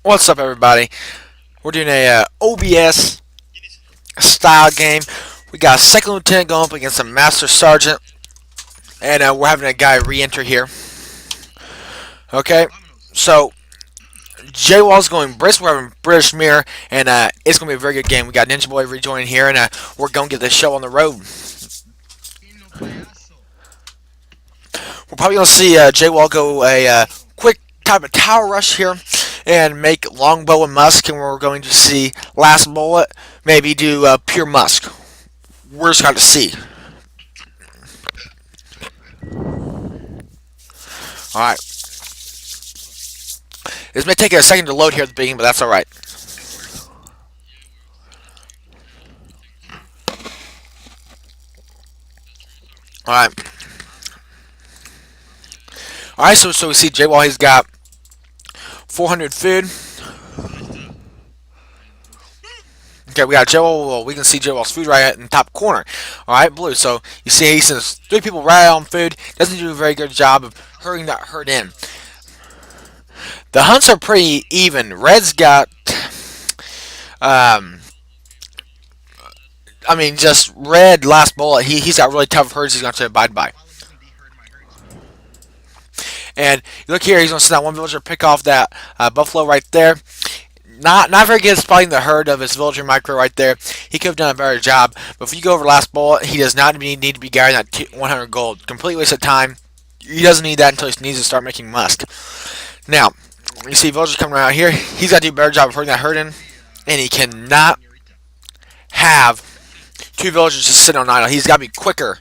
What's up, everybody? We're doing a OBS style game. We got a second lieutenant going up against a master sergeant, and we're having a guy re-enter here. Okay, so J Wall's going Brisk. We're having British Mirror, and it's going to be a very good game. We got Ninja Boy rejoining here, and we're going to get this show on the road. We're probably going to see J Wall go a quick type of tower rush here and make Longbow and Musk, and we're going to see Last Bullet maybe do Pure Musk. We're just going to see. Alright. This may take a second to load here at the beginning, but that's alright. Alright. Alright, so we see J Wall, he's got 400 food. Okay, we got J Wall. Well, we can see J Wall's food right in the top corner. Alright, blue. So you see he sends 3 people right on food. Doesn't do a very good job of hurrying that herd in. The hunts are pretty even. Red's got just Red Last Bullet. He's got really tough herds he's going to abide by. And you look here, he's going to send that one villager pick off that buffalo right there. Not very good at spotting the herd of his villager micro right there. He could have done a better job. But if you go over Last Bullet, he does not need to be guarding that 100 gold. Complete waste of time. He doesn't need that until he needs to start making musk. Now, you see villagers coming around here. He's got to do a better job of herding that herd in. And he cannot have 2 villagers just sitting on idle. He's got to be quicker.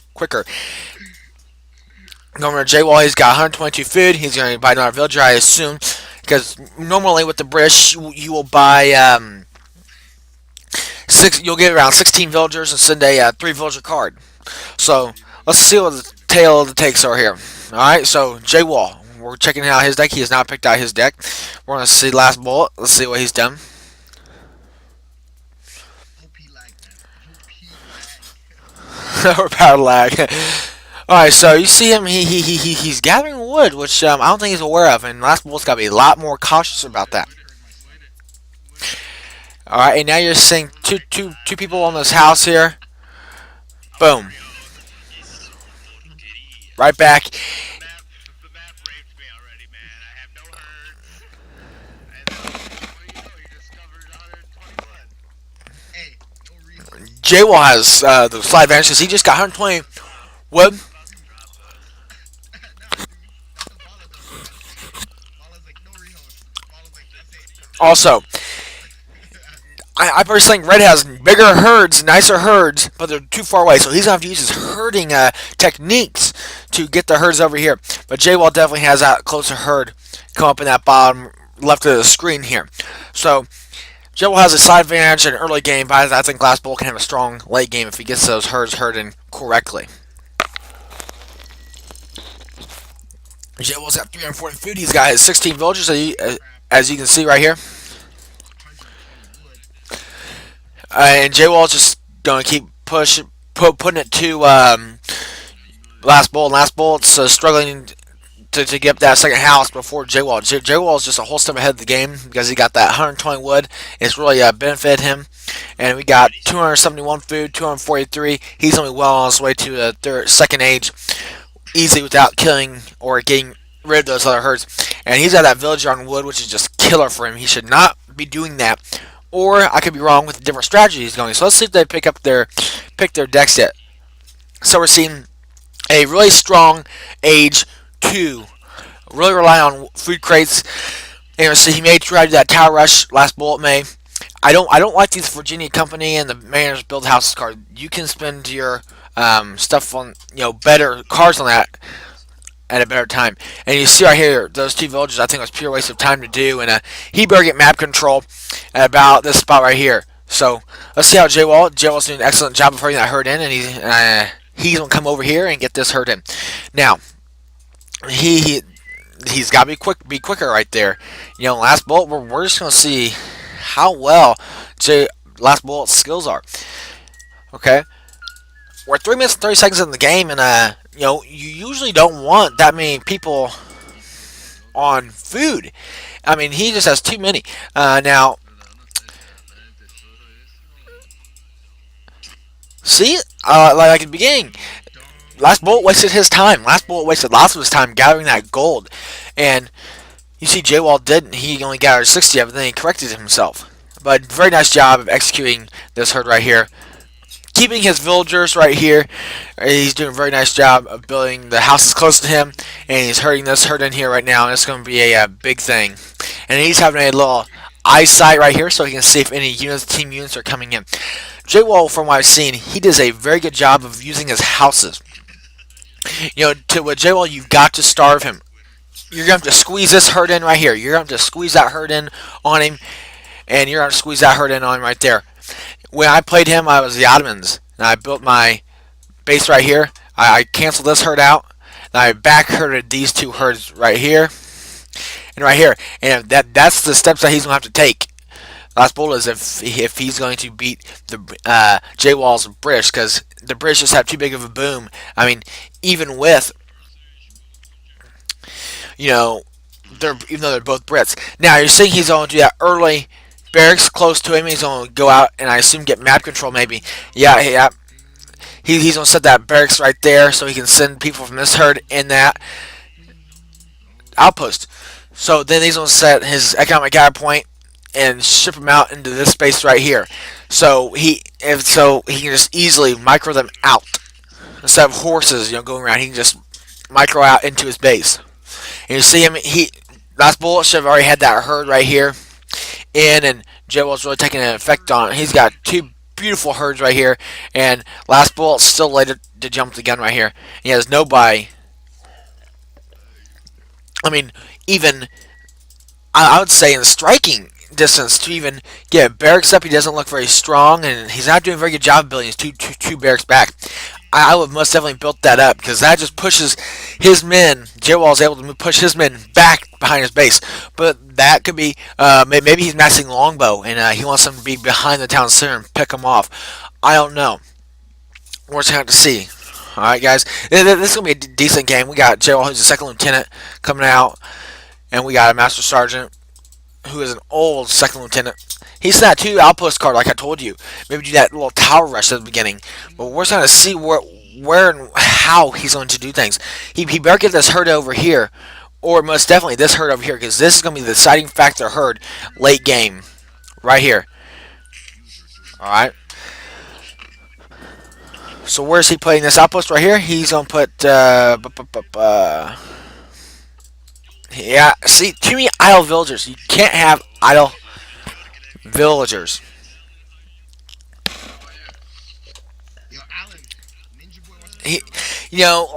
Going over to J Wall, he's got 122 food. He's going to buy another villager, I assume. Because normally with the British, you will buy you'll get around 16 villagers and send a 3 villager card. So let's see what the tail of the takes are here. All right, so J Wall, we're checking out his deck. He has not picked out his deck. We're gonna see Last Bullet. Let's see what he's done. Overpowered lag. Alright, so you see him, he's gathering wood, which I don't think he's aware of, and Last Bullet's got to be a lot more cautious about that. Alright, and now you're seeing two people on this house here. Boom. Right back. J Wall has the slight advantage because he just got 120 wood. Also, I personally think Red has bigger herds, nicer herds, but they're too far away, so he's going to have to use his herding techniques to get the herds over here. But J Wall definitely has that closer herd come up in that bottom left of the screen here. So J Wall has a side advantage in early game, but I think Last Bullet can have a strong late game if he gets those herds herding correctly. J Wall's got 340 food. He's got his 16 villagers, as you can see right here. And J Wall's just going to keep putting it to Last Bullet. Last Bullet's struggling to get up that second house before J Wall. J Wall's just a whole step ahead of the game because he got that 120 wood. It's really benefited him. And we got 271 food, 243. He's only well on his way to the second age, easily without killing or getting rid of those other herds. And he's got that villager on wood, which is just killer for him. He should not be doing that. Or I could be wrong with the different strategy he's going. So let's see if they pick their decks yet. So we're seeing a really strong age 2. Really rely on food crates. And so he may try to do that tower rush. Last Bullet may. I don't like these Virginia Company and the Mariners Build Houses cards. You can spend your stuff on better cards on that at a better time. And you see right here, those 2 villagers, I think it was pure waste of time to do, and he better get map control at about this spot right here. So let's see how J Wall's doing an excellent job of herding that herd in, and he's gonna come over here and get this herd in. Now he's got to be quicker right there. Last Bullet, we're just gonna see how well Last Bullet's skills are. Okay. We're 3 minutes and 30 seconds in the game, and you usually don't want that many people on food. I mean, he just has too many. Now, see, like at the beginning, Last Bullet wasted his time. Last Bullet wasted lots of his time gathering that gold. And you see, J Wall didn't. He only gathered 60 of it, and then he corrected himself. But very nice job of executing this herd right here. Keeping his villagers right here. He's doing a very nice job of building the houses close to him, and he's herding this herd in here right now, and it's going to be a big thing. And he's having a little eyesight right here so he can see if any units, team units are coming in. J Wall, from what I've seen, he does a very good job of using his houses. You know, with J Wall, you've got to starve him. You're going to have to squeeze this herd in right here. You're going to have to squeeze that herd in on him, and you're going to squeeze that herd in on him right there. When I played him, I was the Ottomans, and I built my base right here. I canceled this herd out, and I back herded these two herds right here and right here. And that's the steps that he's going to have to take. Last bullet is if he's going to beat the J Wall's British, because the British just have too big of a boom. I mean, even with, you know, even though they're both Brits. Now you're seeing he's going to do that early barracks close to him. He's going to go out and I assume get map control maybe. Yeah. He's going to set that barracks right there so he can send people from this herd in that outpost. So then he's going to set his economic guide point and ship them out into this space right here. So he can just easily micro them out instead of horses, going around. He can just micro out into his base. And you see him. Last bullet should have already had that herd right here in, and J Wall's really taking an effect on it. He's got two beautiful herds right here, and last bullet's still late to jump the gun right here. He has nobody. I mean, even I would say in striking distance to even get barracks up, he doesn't look very strong, and he's not doing a very good job of building his two barracks back. I would most definitely built that up because that just pushes his men. J Wall is able to push his men back behind his base, but that could be maybe he's massing longbow and he wants them to be behind the town center and pick them off. I don't know. We're just gonna have to see. All right, guys, this is gonna be a decent game. We got J Wall, who's a second lieutenant, coming out, and we got a master sergeant who is an old second lieutenant. He's that two outpost card, like I told you. Maybe do that little tower rush at the beginning. But we're going to see where and how he's going to do things. He better get this herd over here, or most definitely this herd over here, because this is going to be the deciding factor herd late game, right here. All right. So where's he putting this outpost right here? He's going to put. Yeah. See, too many idle villagers. You can't have idle villagers.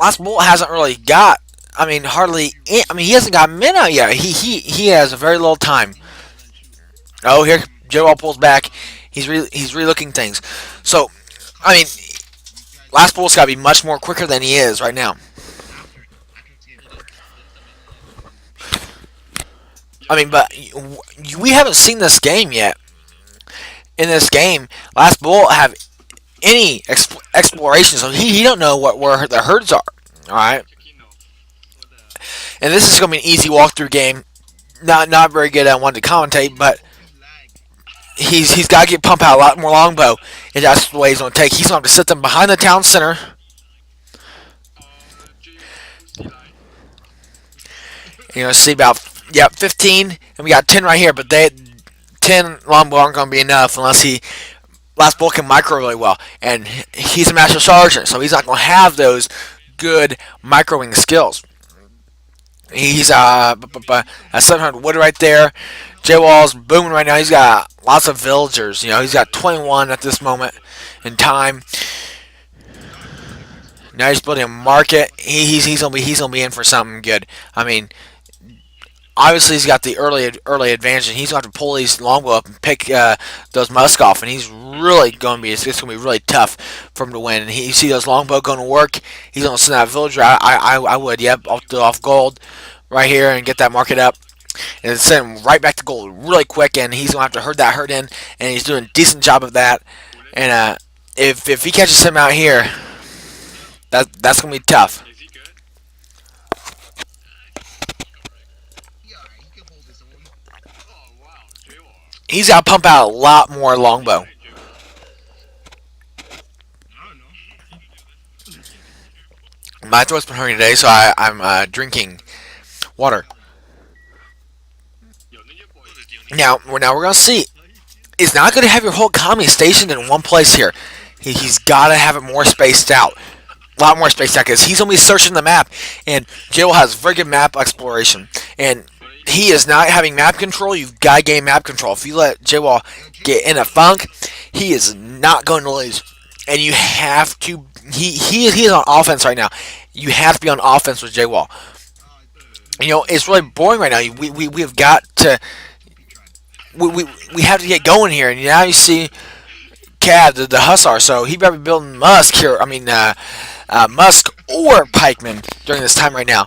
Last Bullet hasn't really got. I mean, hardly. I mean, he hasn't got men out yet. He has a very little time. Oh, here J Wall pulls back. He's relooking things. So, I mean, Last Bullet's got to be much more quicker than he is right now. I mean, but we haven't seen this game yet. In this game, Last Bullet have any exploration, so he don't know where the herds are. All right, and this is going to be an easy walkthrough game. Not very good at one to commentate, but he's got to pump out a lot more longbow, and that's the way he's going to take. He's going to have to sit them behind the town center. See about 15, and we got 10 right here, but 10 longbow aren't going to be enough unless Last Bullet can micro really well, and he's a master sergeant, so he's not going to have those good microing skills. He's a 700 wood right there. J Wall's booming right now. He's got lots of villagers. He's got 21 at this moment in time. Now he's building a market. He's gonna be in for something good. I mean, obviously he's got the early advantage, and he's going to have to pull these longbow up and pick those musk off, and he's really going to be. It's going to be really tough for him to win. And you see those longbow going to work. He's going to send that villager. I would. Yep, I'll do off gold right here and get that market up, and send him right back to gold really quick. And he's going to have to herd that herd in, and he's doing a decent job of that. And if he catches him out here, that's going to be tough. He's got to pump out a lot more longbow. My throat's been hurting today, so I'm drinking water. Now we're gonna see. It's not gonna have your whole economy stationed in one place here. He's got to have it more spaced out, a lot more spaced out, because he's gonna be searching the map. And Jill has very good map exploration, and he is not having map control. You've got to gain map control. If you let J-Wall get in a funk, he is not going to lose. And you have to. He is on offense right now. You have to be on offense with J-Wall. You know, it's really boring right now. We have got to. We have to get going here. And now you see Cad, the Hussar. So he better be building Musk here. I mean, Musk or Pikeman during this time right now.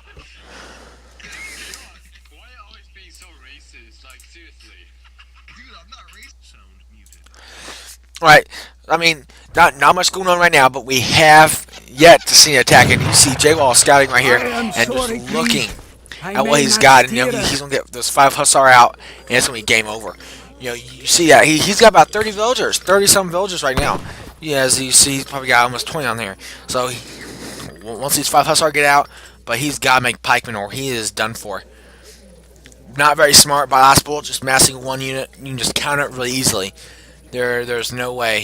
Right. I mean, not much going on right now, but we have yet to see an attack. And you see J-Wall scouting right here and just looking at what he's got. And, you know, he's going to get those 5 Hussar out, and it's going to be game over. You know, you see that. He's got about 30 villagers, 30-some villagers right now. Yeah, as you see, he's probably got almost 20 on there. So, once these 5 Hussar get out, but he's got to make Pikeman or he is done for. Not very smart by last bullet, just massing 1 unit. You can just count it really easily. There's no way.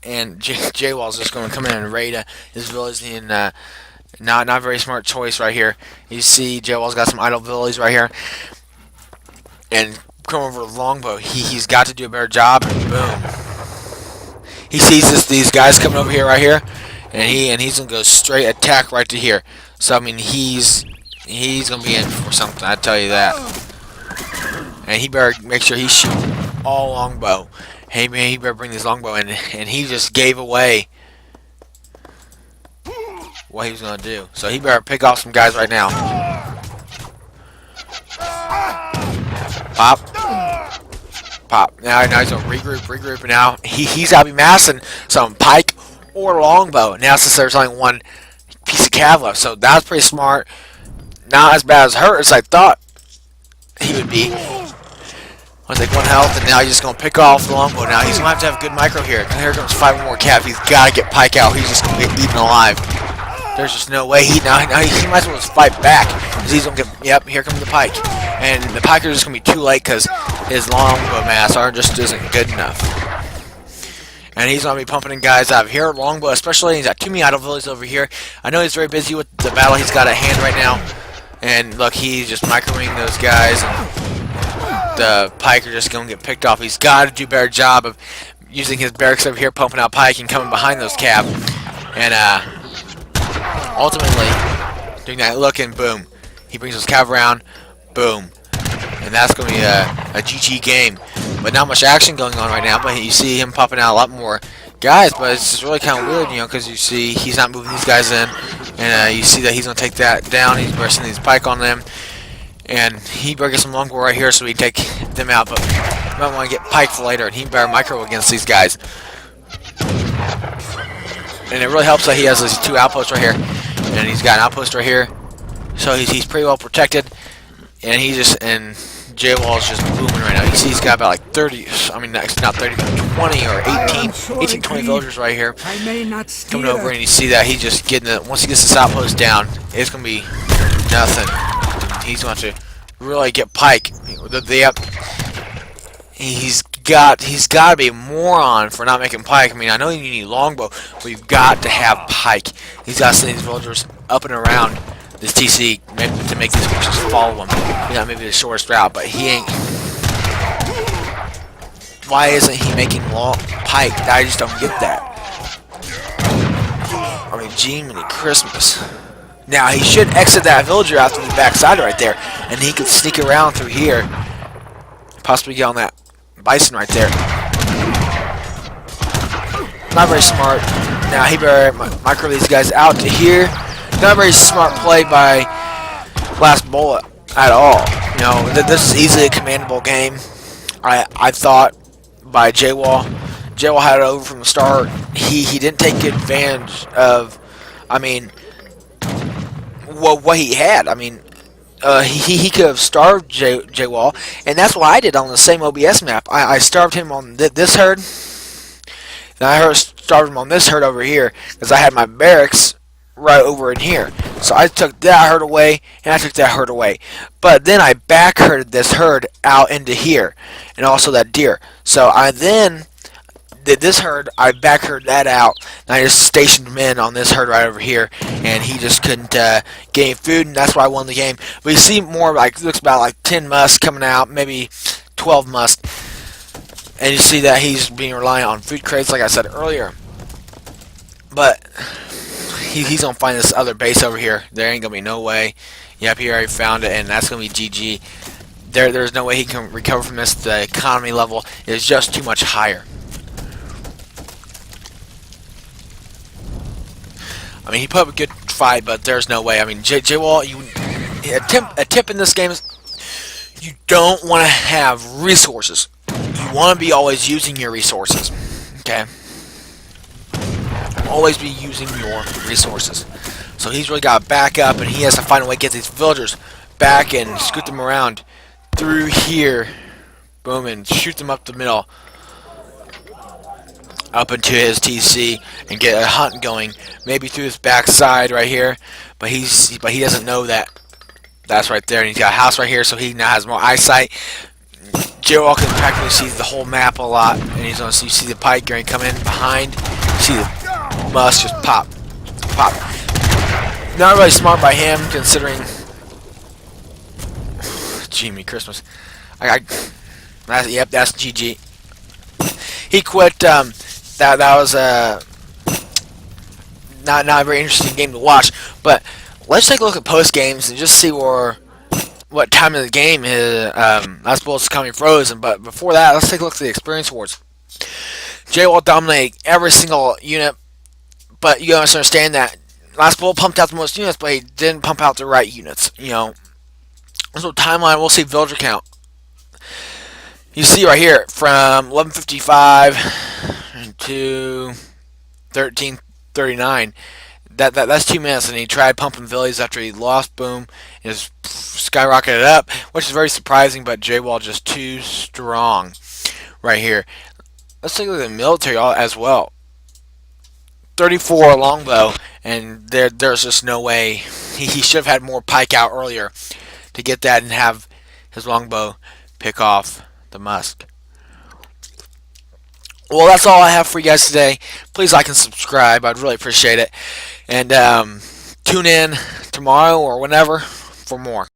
And J-Wall's just going to come in and raid his village, and not very smart choice right here. You see J-Wall's got some idle villages right here, and come over with longbow. He's got to do a better job. And boom. He sees these guys coming over here right here, and he's gonna go straight attack right to here. So I mean he's gonna be in for something. I tell you that. And he better make sure he shoots all longbow. Hey man, he better bring this longbow in, and he just gave away what he was gonna do. So he better pick off some guys right now. Pop. Pop. Now he's gonna regroup, and now he's gotta be massing some pike or longbow. Now since there's only 1 piece of cav left, so that's pretty smart. Not as bad as hurt as I thought he would be. I'll take 1 health, and now he's just gonna pick off the longbow. Now he's gonna have to have good micro here. Here comes 5 more cav. He's gotta get pike out. He's just gonna get eaten alive. There's just no way he might as well just fight back. He's gonna get, yep, here comes the pike. And the pike is just gonna be too late because his longbow mass just isn't good enough. And he's gonna be pumping in guys out of here. Longbow especially, he's got too many idle villages over here. I know he's very busy with the battle he's got at hand right now. And look, he's just microing those guys, and the pike are just gonna get picked off. He's gotta do a better job of using his barracks over here, pumping out pike and coming behind those cav. And ultimately, doing that look, and boom, he brings those cav around, boom, and that's going to be a GG game. But not much action going on right now, but you see him popping out a lot more guys, but it's just really kind of weird, you know, because you see he's not moving these guys in, and you see that he's going to take that down. He's bursting these pike on them, and he better get some longbow right here so he can take them out, but you might want to get pike for later, and he better micro against these guys. And it really helps that he has these 2 outposts right here, and he's got an outpost right here, so he's pretty well protected. And J-Wall is just booming right now. You see he's got about like 30, I mean not 30, but 20 or 18, 20 villagers right here coming over, and you see that he's just getting it. Once he gets this outpost down, it's going to be nothing. He's going to really get pike. He's got to be a moron for not making pike. I mean, I know you need longbow, but you've got to have pike. He's got to send these villagers up and around this TC to make these horses follow him. You know, maybe the shortest route, but he ain't. Why isn't he making long pike? I just don't get that. I mean, Jiminy Christmas. Now he should exit that villager out through the backside right there, and he could sneak around through here, possibly get on that bison right there. Not very smart. Now he better micro these guys out to here. Not a very smart play by Last Bullet at all. You know, this is easily a commandable game. I thought by J-Wall. J-Wall had it over from the start. He didn't take good advantage of, I mean, what he had. I mean, he could have starved J Wall, and that's what I did on the same OBS map. I starved him on this herd, and starved him on this herd over here because I had my barracks right over in here. So I took that herd away, and I took that herd away. But then I back herded this herd out into here, and also that deer. So I then did this herd, I back herd that out, and I just stationed men on this herd right over here, and he just couldn't get any food, and that's why I won the game. But you see more like, looks about like 10 musk coming out, maybe 12 musk, and you see that he's being reliant on food crates, like I said earlier. But he's gonna find this other base over here. There ain't gonna be no way. Yep, he already found it, and that's gonna be GG. There's no way he can recover from this. The economy level is just too much higher. I mean, he put up a good fight, but there's no way. I mean, J Wall, a tip in this game is you don't want to have resources. You want to be always using your resources. Okay? Always be using your resources. So he's really got to back up, and he has to find a way to get these villagers back and scoot them around through here. Boom, and shoot them up the middle. Up into his TC and get a hunt going, maybe through his backside right here, but he doesn't know that that's right there, and he's got a house right here, so he now has more eyesight. J-Wall can practically see the whole map a lot, and he's gonna see the pike going come in behind, see the musk just pop. Not really smart by him, considering. Jimmy Christmas. Yep, that's GG. He quit. That was not a very interesting game to watch. But let's take a look at post games and just see what time of the game is. Last Bull's coming frozen. But before that, let's take a look at the experience awards. J-Wall dominated every single unit, but you gotta understand that Last Bull pumped out the most units, but he didn't pump out the right units. You know, so timeline. We'll see villager count. You see right here from 1155 to 1339. That's 2 minutes, and he tried pumping villages after he lost. Boom, and just skyrocketed up, which is very surprising. But J-Wall just too strong right here. Let's take a look at the military as well. 34 longbow, and there's just no way he should have had more pike out earlier to get that and have his longbow pick off the musk. Well, that's all I have for you guys today. Please like and subscribe. I'd really appreciate it. And tune in tomorrow or whenever for more.